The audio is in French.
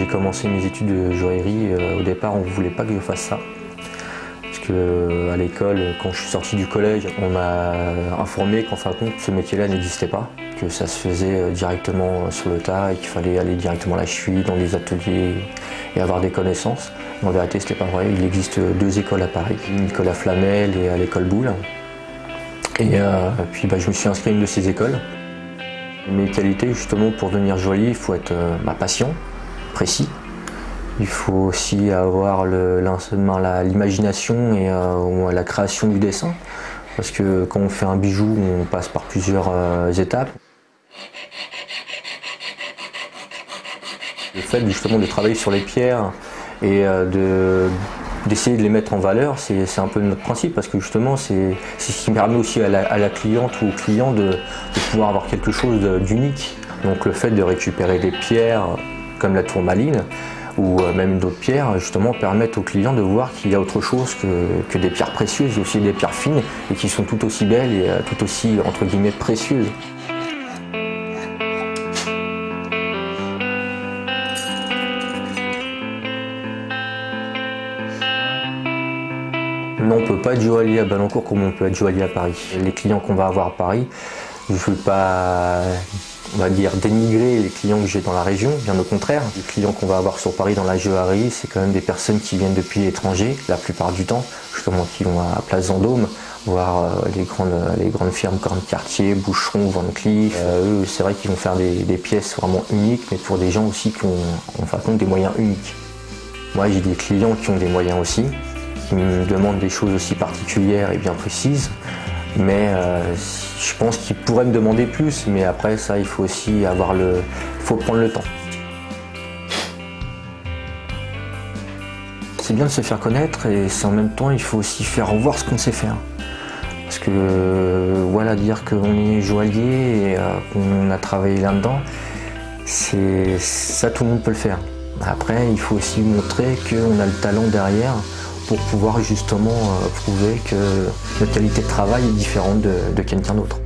j'ai commencé mes études de joaillerie, au départ on ne voulait pas que je fasse ça. Parce que à l'école, quand je suis sorti du collège, on m'a informé qu'en fin de compte ce métier-là n'existait pas, que ça se faisait directement sur le tas et qu'il fallait aller directement à la cheville dans des ateliers et avoir des connaissances. En vérité, c'était pas vrai. Il existe 2 écoles à Paris, une école à Flamel et à l'école Boulle. Et puis je me suis inscrit à une de ces écoles. Mes qualités, justement, pour devenir joaillier, il faut être patient, précis. Il faut aussi avoir l'imagination et la création du dessin. Parce que quand on fait un bijou, on passe par plusieurs étapes. Le fait justement de travailler sur les pierres et d'essayer de les mettre en valeur, c'est un peu notre principe, parce que justement c'est ce qui permet aussi à la cliente ou au client de pouvoir avoir quelque chose d'unique. Donc le fait de récupérer des pierres comme la tourmaline ou même d'autres pierres, justement permettent au client de voir qu'il y a autre chose que des pierres précieuses, il y a aussi des pierres fines et qui sont tout aussi belles et tout aussi entre guillemets précieuses. Non, on ne peut pas être joaillier à Balancourt comme on peut être joaillier à Paris. Les clients qu'on va avoir à Paris, je ne veux pas, on va dire, dénigrer les clients que j'ai dans la région, bien au contraire. Les clients qu'on va avoir sur Paris dans la joaillerie, c'est quand même des personnes qui viennent depuis l'étranger, la plupart du temps, justement qui vont à Place Vendôme, voir les grandes firmes comme Cartier, Boucheron, Van Cleef. Eux, c'est vrai qu'ils vont faire des pièces vraiment uniques, mais pour des gens aussi qui ont en fin de compte des moyens uniques. Moi, j'ai des clients qui ont des moyens aussi, qui me demandent des choses aussi particulières et bien précises, mais je pense qu'ils pourraient me demander plus, mais après ça il faut aussi faut prendre le temps. C'est bien de se faire connaître et en même temps il faut aussi faire voir ce qu'on sait faire. Parce que voilà, dire qu'on est joaillier et qu'on a travaillé là-dedans, ça tout le monde peut le faire. Après il faut aussi montrer qu'on a le talent derrière pour pouvoir justement prouver que notre qualité de travail est différente de quelqu'un d'autre.